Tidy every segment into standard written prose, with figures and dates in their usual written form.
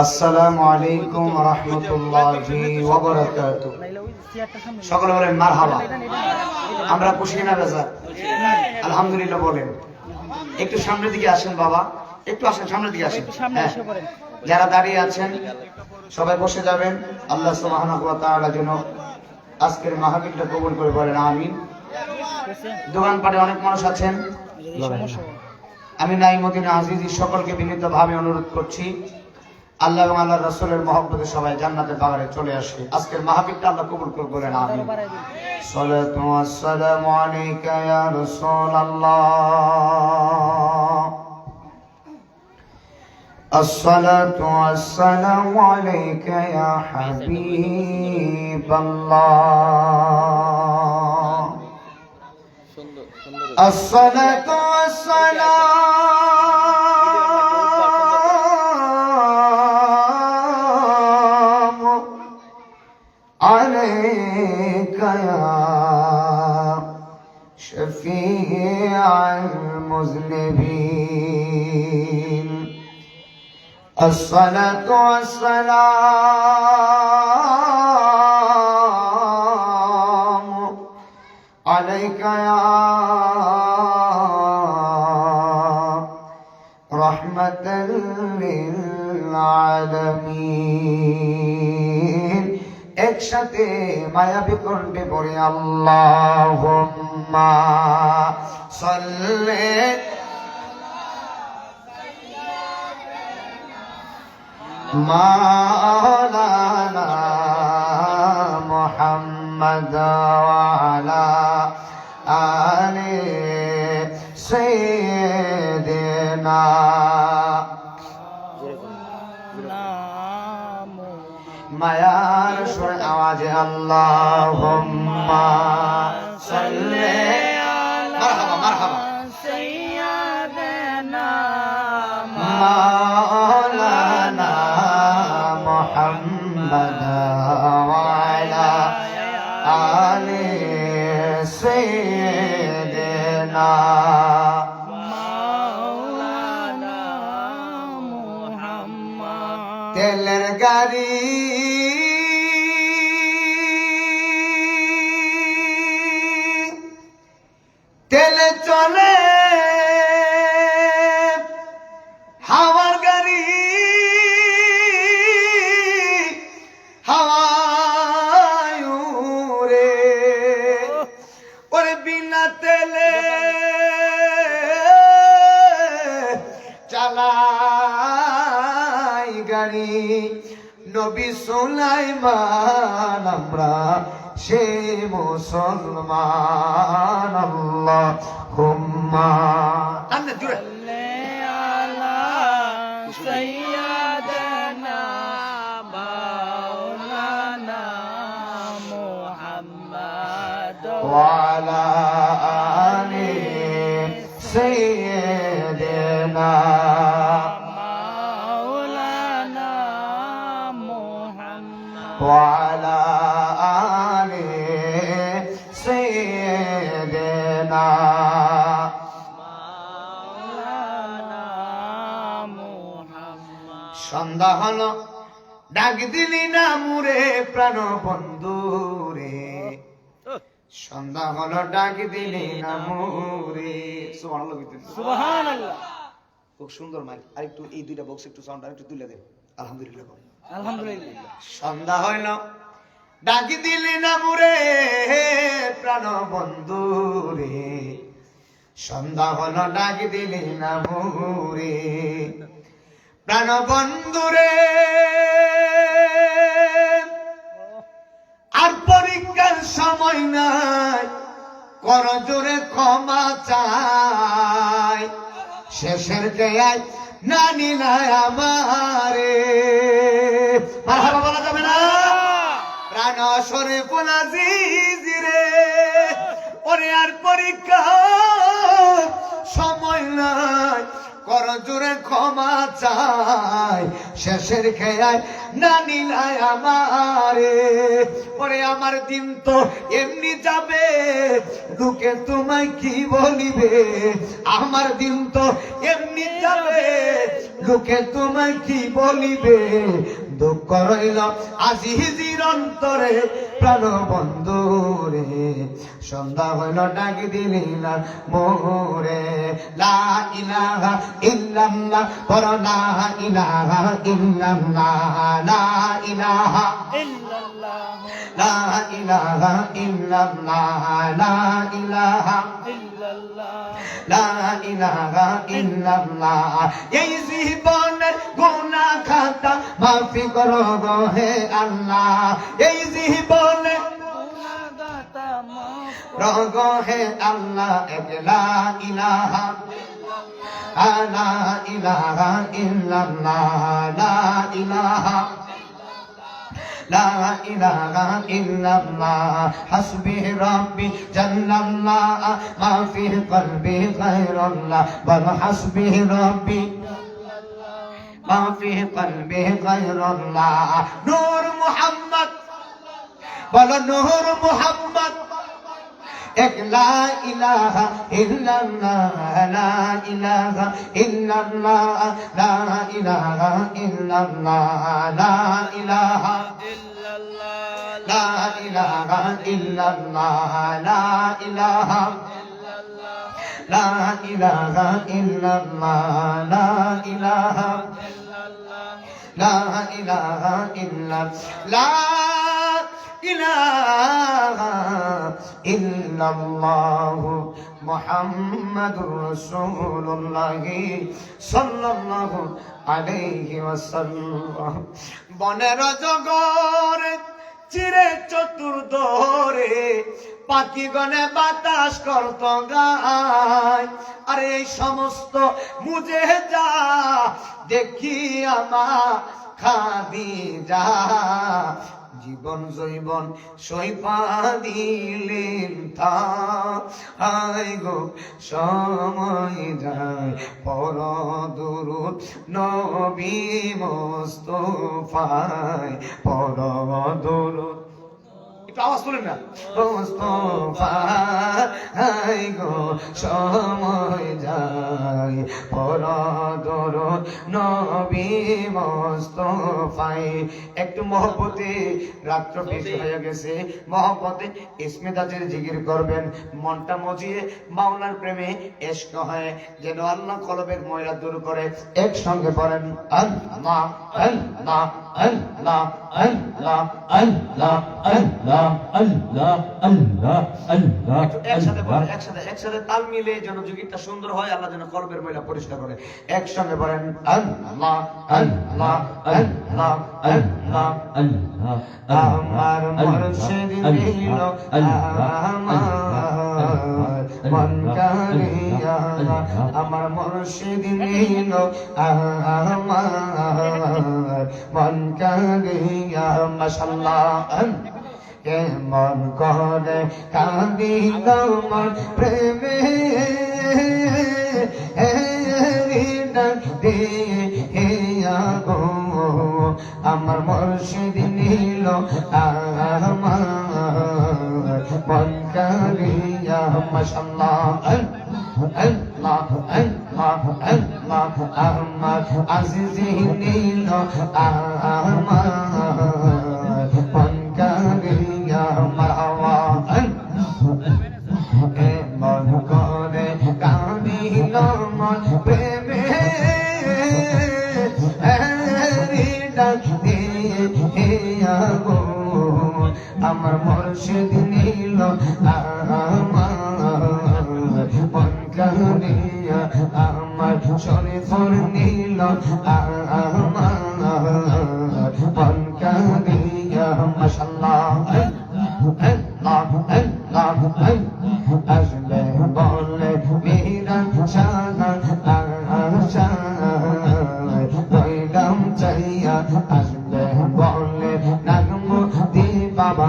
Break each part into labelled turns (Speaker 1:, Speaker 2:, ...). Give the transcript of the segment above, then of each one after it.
Speaker 1: আসসালামু আলাইকুম ওয়া রাহমাতুল্লাহি ওয়া বারাকাতুহু। সকলে বলেন মারহাবা। আমরা খুশি না বেজার? আলহামদুলিল্লাহ বলেন। একটু সামনের দিকে আসেন বাবা, একটু আসেন, সামনের দিকে আসেন। হ্যাঁ, যারা দাঁড়িয়ে আছেন সবাই বসে যাবেন। আল্লাহ সুবহানাহু ওয়া তাআলা যেন আজকের মাহফিলটা কবুল করে বলেন আমিন। দোকানপাটে অনেক মানুষ আছেন, আমি নাইমুদ্দিন আজিজি সকলকে বিনীতভাবে অনুরোধ করছি আল্লাহ এবং আল্লাহর রাসূলের মহব্বতে সবাই জান্নাতের বাগানে চলে আসে। আজকের মাহফিলটা আল্লাহ কবুল করে বলেন আমিন। সালাতু ওয়াসসালামু আলাইকা ইয়া রাসূলুল্লাহ, আসসালাতু ওয়াসসালামু আলাইকা ইয়া হাবিবাল্লাহ, আসসালাতু ওয়াসসালামু আলাইকা ইয়া শফিআল মুযনিবিন, আসসালাতু ওয়াসসালামু আলাইকা ইয়া রাহমাতাল লিল আলামিন। একসাথে মায়াবী কণ্ঠে পড়ি আল্লাহুম্মা সাল্লি মাওলানা মুহাম্মাদ ওয়া আলা আলি সাইয়্যিদিনা মায়ার সুর আওয়াজে আল্লাহুম্মা সাল্লি মারহাবা মারহাবা সাইয়্যিদিনা মাওলানা মুহাম্মাদ ওয়া আলা আলি সাইয়্যিদিনা মাওলানা মুহাম্মদ। তেলের গাড়ি তেলে চলে, হাওয়ার গাড়ি হাওয়ায় উড়ে, ওরে বিনা তেলে চালাই গাড়ি। নবী সুলাইমান আমরা সে মুসলমান। আল্লাহুম্মা সাল্লি আলা সাইয়্যিদিনা মাওলানা মুহাম্মাদ ওয়া আলা আলি সাইয়্যিদিনা মাওলানা মুহাম্মাদ ওয়া আলা আলি সাইয়্যিদিনা মাওলানা মুহাম্মাদ। সন্ধ্যা হলো ডাক দিলি না মুরে প্রাণ বন্ধুরে, সন্ধ্যা হলো ডাক দিলি না মুরে। সুবহানাল্লাহ, খুব সুন্দর মাইক। আর একটু এই দুইটা বক্স একটু সাউন্ড আর একটু তুলে দেন। আলহামদুলিল্লাহ আলহামদুলিল্লাহ। সন্ধ্যা হইল ডাক দিলি না মুরে প্রাণ বন্ধুরে, সন্ধ্যা হলো ডাক দিলি না মুরে প্রাণ বন্ধুরে। আর পরীক্ষার সময় নাই, কর জোরে ক্ষমা চাই, শেষের দেয়ায় না নিলায় আমারে। মারহাবা বলা যাবে না? প্রাণ শরীফুল আজিজ রে, ওরে আর পরীক্ষা সময় নাই, কর জোরে হুজুরে ক্ষমা চাই শেষের খেয়ায় না নিলাই আমারে পরে আমার দিন তো এমনি যাবে লোকে তোমায় কি বলিবে আমার দিন তো এমনি যাবে লোকে তোমায় কি বলিবে দুঃখ রইল আজিজির অন্তরে প্রাণ বন্ধুরে সন্ধ্যা হইল ডাক দিলি না মোরে লা ইলাহা ইল্লাল্লাহ পড়ো লা ইলাহা ইল্লাল্লাহ লা ইলাহা ইল্লাল্লাহ লা ইলাহা ইল্লাল্লাহ লা ইলাহা ইল্লাল্লাহ লা ইলাহা ইল্লাল্লাহ এই জীবনের গুনাহ খাতা মাফি করো গো হে আল্লাহ এই জীবনের গুনাহ খাতা মাফ করো গো হে আল্লাহ লা ইলাহা লা ইলাহা ইল্লাল্লাহ লা ইলাহা لا إله إلا الله حسبي ربي جل الله ما في قلبي غير الله بل حسبي ربي ما في قلبي غير الله نور محمد بل نور محمد एक ला इलाहा इल्लल्लाह ला इलाहा इल्लल्लाह ला इलाहा इल्लल्लाह ला इलाहा इल्लल्लाह ला इलाहा इल्लल्लाह ला इलाहा ला इलाहा इल्लल्लाह ला इलाहा ला इलाहा इल्लल्लाह ইলাহা ইল্লাল্লাহু মুহাম্মাদুর রাসূলুল্লাহ সাল্লাল্লাহু আলাইহি ওয়াসাল্লাম বনের জগর চিরে চতুর্দরে পাখিগণে বাতাস করত গায় আর এই সমস্ত মুজেজা দেখি আমার খাদিজা জীবন জৈবন সইপা দিলেন তাই গো সময় যায় পর দুরুদ নবী মুস্তাফায় পর দুরুদ একটু আওয়াজ তোলেন না মুস্তাফায় গো সময় যায় পর দুরুদ নবী মুস্তাফায় একটু মহব্বতে রাত্র বেশি হয়ে গেছে মহব্বতে ইসমিদাজের জিকির করবেন মনটা মজিয়ে মাওলার প্রেমে ইশক হয় যেন আল্লাহ কলবের ময়লা দূর করে একসঙ্গে পড়েন আল্লাহ আল্লাহ আল্লাহ আল্লাহ আল্লাহ আল্লাহ আল্লাহ আল্লাহ আল্লাহ একসাথে পড়েন একসাথে তাল মিলে যেন জিকিরটা সুন্দর হয় আল্লাহ যেন কলবের ময়লা পরিষ্কার করে একসঙ্গে পড়েন আল্লাহ আল্লাহ আল্লাহ আল্লাহ আল্লাহ আমার মুর্শিদ নীল আমার মন কারিয়া আমার মুর্শিদ নীল আমার মন কারিয়া মাশাআল্লাহ কেমন করে কাঁদি তোমার প্রেমে আমার মুর্শিদ নীল আমার মন কারিয়া মাশাআল্লাহ আল্লাহ আল্লাহ আল্লাহ আমার আজিজ নীল আমার মন কারিয়া মারহাবা মন করে কাঁদিল মন প্রেমে আমার মুর্শিদ নীল আমার মন কারিয়া আমার শরীফর নীল আমার মন কারিয়া মাশাআল্লাহ আল্লাহ আল্লাহ আসলে বলে মীরা শাহ রইলাম চাইয়া আসলে বলে নাগমতি বাবা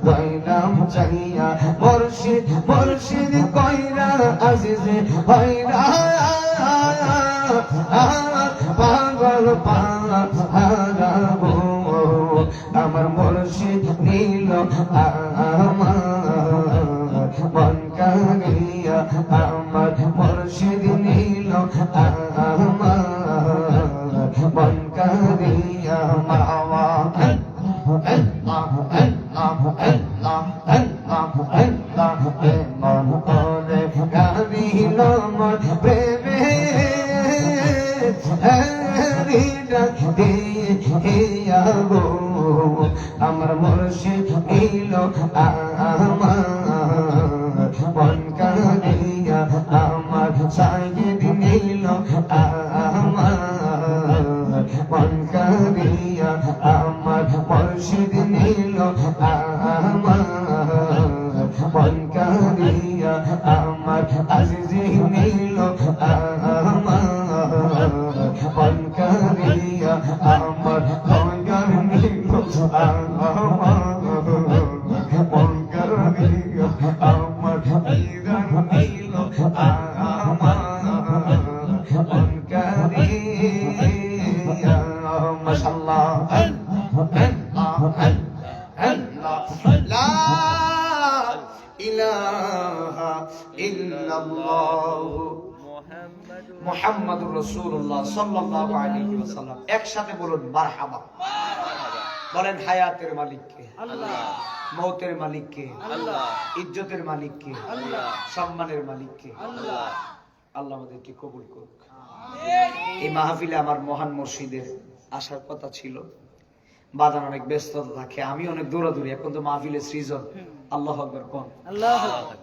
Speaker 1: রইলাম চাইয়া মুর্শিদ মুর্শিদ কইরা আজিজ হইরা পাগল পাহারাবো আমার মুর্শিদ নীল আমার মন কারিয়া আমার মুর্শিদ নীল আমার মন কারিয়া মাওয়া মন করে গারিল মন প্রেমে আমার মুর্শিদ নীল আমার মন কারিয়া আমার সাইদ নীল আমার মন কারিয়া আমার মুর্শিদ নীল আমার মন কারিয়া আমার আজিজ নীল আমার মন কারিয়া আমার খয়র নীল আমার মন কারিয়া আমার ঈরান নীল আমার মন কারিয়া মাশাআল্লাহ লা ইলাহা ইল্লাল্লাহ মুহাম্মাদুর রাসূলুল্লাহ সাল্লাল্লাহু আলাইহি ওয়াসাল্লাম। একসাথে বলুন মারহাবা। বলেন হায়াতের মালিক কে? আল্লাহ। মৌতের মালিক কে? আল্লাহ। ইজ্জতের মালিক কে? আল্লাহ। সম্মানের মালিক কে? আল্লাহ। আল্লাহ আমাদেরকে কবুল করুক। এই মাহফিলে আমার মহান মুর্শিদের আসার কথা ছিল, বাদান অনেক ব্যস্ততা থাকে, আমি অনেক দৌড়াদৌড়ি, এখন তো মাহফিলের সৃজন। আল্লাহু আকবার কোন।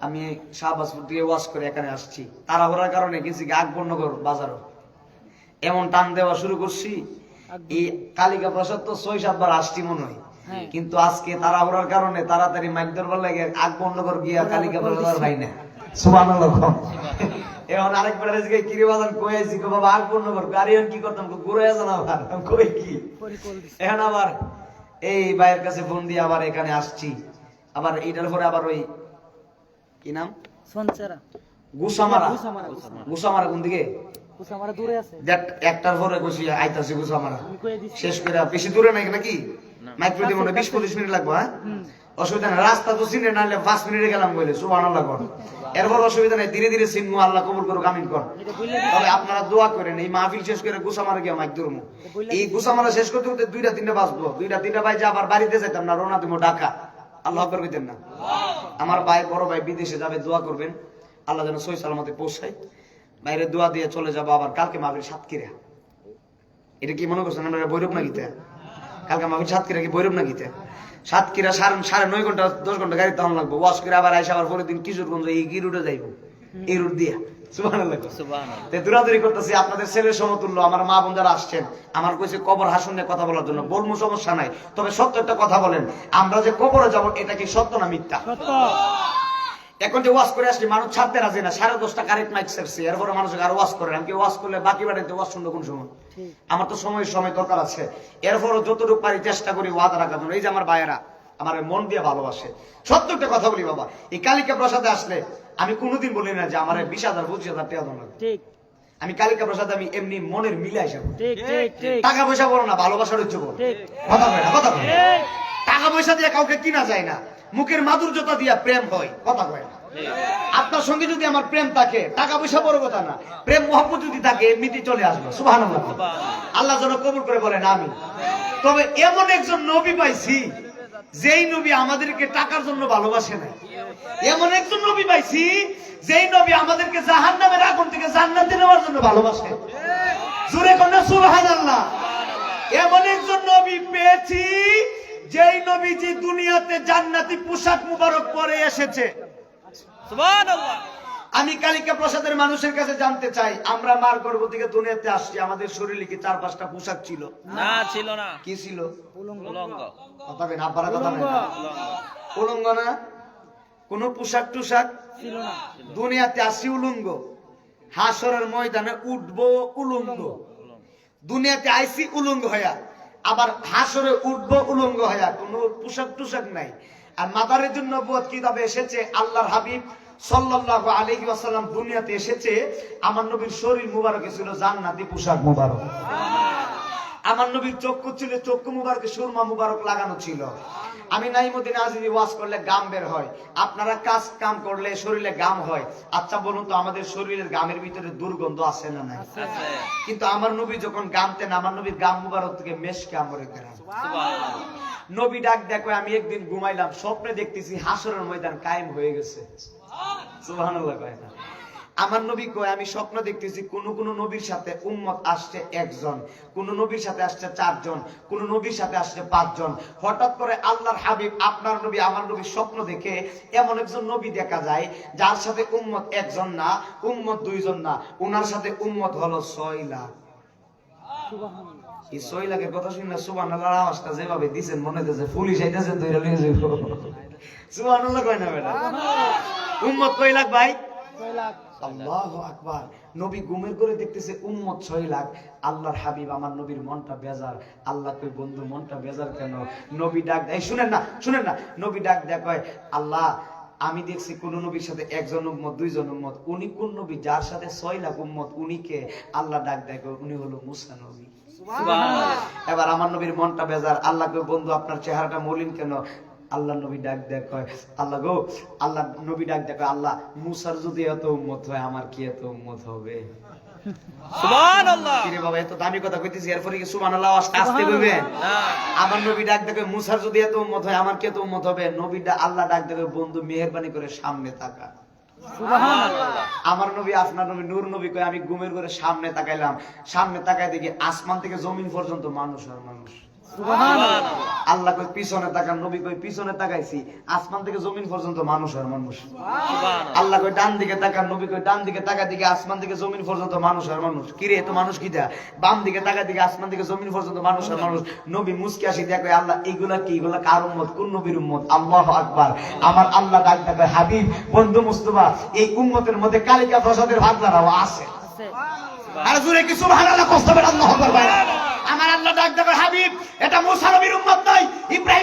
Speaker 1: আমি শাহবাজপুর থেকে ওয়াজ করে এখানে আসছি, তাড়াহুড়ার কারণে গেছি আকবরনগর বাজারও, এমন টান দেওয়া শুরু করছি এই কালিকা প্রসাদ তো ৬-৭ বার আসছি মনে হয়, কিন্তু আজকে তাড়াহুড়ার কারণে তাড়াতাড়ি মাইক ধরবার লাগে আকবরনগর গিয়া কালিকা প্রসাদ ভাই না। সুবহানাল্লাহ। এখন আরেকবার আজকে কিরে বাজান কই আইছি গো বাবা আকবরনগর গাড়িয়ান কি করতাম ঘুরে আসা না আবার কই কি এখন আবার এই ভাইয়ের কাছে ফোন দিয়ে আবার এখানে আসছি, আবার এইটার পরে আবার ওই কি নাম সঞ্চারা গুসামারা। গুসামারা কোন দিকে? গুসামারা দূরে আছে, দেখ একটার পরে কইছি আইতাছি গুসামারা শেষ করে। বেশি দূরে নাই নাকি? মাইক্রো দি মনে 20-25 মিনিট লাগবে। হ্যাঁ অসুবিধা নাই, রাস্তা তো চিনে নাইলে 5 মিনিটে গেলাম বলে। সুবহানাল্লাহ কোন। এরপর অসুবিধা নাই, ধীরে ধীরে চিনমু, আল্লাহ কবুল করুক, আমিন কোন। তবে আপনারা দোয়া করেন এই মাহফিল শেষ করে গুসামারা গিয়া মাইক ধরমু। এই গুসামারা শেষ করতে করতে 2টা-3টা বাজবো, 2টা-3টা বাজে আবার বাড়িতে যাইতাম না, রওনা দিব ঢাকা। আল্লাহ আকবার কইতেন না? আমার ভাই বড় ভাই বিদেশে যাবে, দোয়া করবেন আল্লাহ যেন সহি সালামতে পৌঁছায়। বাইরে দোয়া দিয়ে চলে যাবো আবার কালকে মাহফিল সাতক্ষীরা। এটা কি মনে করছেন আমরা বৈরব না গীতে? কালকে মাহফিল সাতক্ষীরা কি বৈরব না গীতে? সাতক্ষীরা 9.5 ঘন্টা 10 ঘন্টা গাড়ি তখন লাগবো, ওয়াশ করে আবার আইসা আবার পরের দিন কিশোরগঞ্জ এই রুটে যাইবো, এই রুট দিয়া। সুবহানাল্লাহ। দৌড়াদৌড়ি করতেছি, আপনাদের ছেলের সমতুল্য আমার মা বোন যারা আসছেন আমার কইছে কবর হাসন নিয়ে কথা বলার জন্য, বলবো সমস্যা নাই, তবে সত্য একটা কথা বলেন, আমরা যে কবরে যাব এটা কি সত্য না মিথ্যা? এখন যে ওয়াজ করে আসছি মানুষ ছাড়তে রাজি না, 10:30টা কারেক্ট মাইক ছাড়ছি, এরপরে মানুষ আর ওয়াজ করে, আমি ওয়াজ করলে বাকি বাড়িতে ওয়াজ শুনবো কোন সময়? আমার তো সময় দরকার আছে। এরপরও যতটুকু পারি চেষ্টা করি ওয়াদা রাখার জন্য। এই যে আমার ভাইয়েরা আমার মন দিয়ে ভালোবাসে, সত্য একটা কথা বলি বাবা, এই কালিকা প্রসাদে আসলে আমি কোনোদিন বলি না যে আমার 20,000 25,000 টাকা দাম লাগবে। আমি কালিকা প্রসাদে আমি এমনি মনের মিলে আসা, টাকা পয়সা বলো না, ভালোবাসার হচ্ছে বলো। কথা কয় না, কথা কয় না। টাকা পয়সা দিয়ে কাউকে কিনা যায় না, মুখের মাধুর্যতা দিয়ে প্রেম হয়। কথা কয় না? আপনার সঙ্গে যদি আমার প্রেম থাকে, টাকা পয়সা বড় কথা না, প্রেম মোহাম্মত যদি থাকে এমনিতে চলে আসবে। সুবহানাল্লাহ। আল্লাহ যেন কবুল করে বলেন আমিন। তবে এমন একজন নবী পাইছি যেই নবী আমাদেরকে টাকার জন্য ভালোবাসে না। এমন একজন নবী পাইছি যেই নবী আমাদেরকে জাহান্নামের আগুন থেকে জান্নাতে নেওয়ার জন্য ভালোবাসে। জোরে কোন সুবহানাল্লাহ। এমন একজন নবী পেয়েছি যেই নবীজি দুনিয়াতে জান্নাতি পোশাক মুবারক পরে এসেছে। সুবহানাল্লাহ। আমি কালিকা প্রসাদের মানুষের কাছে জানতে চাই, আমরা মার গর্ভ থেকে দুনিয়াতে আসছি, আমাদের শরীরে কি 4-5টা পোশাক ছিল? না, ছিল না। কি ছিল? উলঙ্গ। কথা বলেন, আব্বারা কথা বলেন। উলঙ্গ না, কোন পোশাক টুশাক ছিল না। দুনিয়াতে আসি উলঙ্গ, হাসরের ময়দানে উঠবো উলঙ্গ। দুনিয়াতে আইসি উলঙ্গ হয়া, আবার হাসরে উঠবো উলঙ্গ হয়া, কোন পোশাক টুশাক নাই। আর মাদারের জন্য নবুয়ত কিতাবে এসেছে আল্লাহর হাবিব সাল্লাল্লাহু আলাইহি ওয়াসাল্লাম দুনিয়াতে এসেছে, আমার নবীর শরীর মুবারকে ছিল জান্নাতি পোশাক মুবারক। আমার নবীর চক্ষু ছিল, চক্ষু মুবারকে সুরমা মুবারক লাগানো ছিল। আমি নাইমুদ্দিন আজিজি ওয়াজ করলে গাম বের হয়, আপনারা কাজ কাম করলে শরীরে গাম হয়। আচ্ছা বলুন তো, আমাদের শরীরের গামের ভিতরে দুর্গন্ধ আছে না নাই? কিন্তু আমার নবী যখন গামতেন, আমার নবীর গাম মুবারক থেকে মেশকে আমরে বেরান। নবী ডাক দেখো, আমি একদিন ঘুমাইলাম, স্বপ্নে দেখতেছি হাসরের ময়দান কায়েম হয়ে গেছে। সুবহানাল্লাহ কয় না? আমার নবী কয়, আমি স্বপ্ন দেখতেছি কোন কোন নবীর সাথে উম্মত আসছে একজন, কোন নবীর সাথে আসছে 4 জন, কোন নবীর সাথে আসছে 5 জন। হঠাৎ করে আল্লাহর হাবিব আপনার নবী আমার নবীর স্বপ্ন দেখে এমন একজন নবী দেখা যায় যার সাথে উম্মত 1 জন না, উম্মত 2 জন না, উনার সাথে উম্মত হলো 6 লাখ। এই 6 লাখের কথা শুনে সুবহানাল্লাহর আওয়াজটা যেভাবে দিবেন মনে হচ্ছে পুলিশ আইতাছে ধরে নিয়ে যাবে। সুবহানাল্লাহ কয় না বেটা? উম্মত কয় লাখ ভাই? 6 লাখ। আল্লাহু আকবার। নবী ঘুমের করে দেখতেছে উম্মত 6 লাখ। আল্লাহর হাবিব আমার নবীর মনটা বেজার। আল্লাহ কই, বন্ধু মনটা বেজার কেন? নবী ডাক দেয়, শুনেন না শুনেন না, নবী ডাক দেয় কয়, আল্লাহ আমি দেখছি কোন নবীর সাথে 1 জন উম্মত 2 জন উম্মত, উনি কোন নবী যার সাথে 6 লাখ উম্মত? উনি কে? আল্লাহ ডাক দেয়, উনি হলো মুসা নবী। সুবহানাল্লাহ। এবার আমার নবীর মনটা বেজার। আল্লাহ কই, বন্ধু আপনার চেহারাটা মলিন কেন? আল্লাহ নবী ডাক দেয় কয়, আল্লাহ গো, আল্লাহ নবী ডাক দেয়, আল্লাহ মুসার যদি এত উম্মত হয় আমার কি এত উম্মত হবে? সুবহানাল্লাহ। কি রে বাবা, এত দামি কথা কইতেছি, এরপরে কি সুবহানাল্লাহ আস্তে কইবে? আমার নবী ডাক দেয়, মুসার যদি এত উম্মত হয় আমার কি এত উম্মত হবে? নবী আল্লাহ ডাক দেয়, বন্ধু মেহেরবানি করে সামনে তাকা। সুবহানাল্লাহ। আমার নবী আপনার নবী নূর নবী কয়, আমি ঘুমের ঘরে সামনে তাকাইলাম, সামনে তাকায় দেখি আসমান থেকে জমিন পর্যন্ত মানুষ আর মানুষ। সুবহানাল্লাহ। আল্লাহ কই পিছনে তাকান, নবী কই পিছনে তাকাইছি, আসমান থেকে জমিন পর্যন্ত মানুষ আর মানুষ। সুবহানাল্লাহ। আল্লাহ কই ডান দিকে তাকান, নবী কই ডান দিকে তাকায় দিকে আসমান থেকে জমিন পর্যন্ত মানুষ আর মানুষ। কি রে, এত মানুষ কি দা? বাম দিকে তাকায় দিকে আসমান থেকে জমিন পর্যন্ত মানুষ আর মানুষ। নবী মুস্কি হাসি দিয়ে কয়, আল্লাহ এগুলা কি? এগুলা কার উম্মত? কোন নবীর উম্মত? আল্লাহু আকবার। আমার আল্লাহ ডাক দেয়, হাবিব বন্ধু মুস্তাফা, এই উম্মতের মধ্যে কালিকা প্রসাদের ভাগদারাও আছে। আর জোরে কি সুবহানাল্লাহ কষ্ট করে আল্লাহু আকবার। আমার আল্লাহ ডাক দেয়, হাবিব এটা মুসা নবীর উম্মত নয়, ইব্রাহিম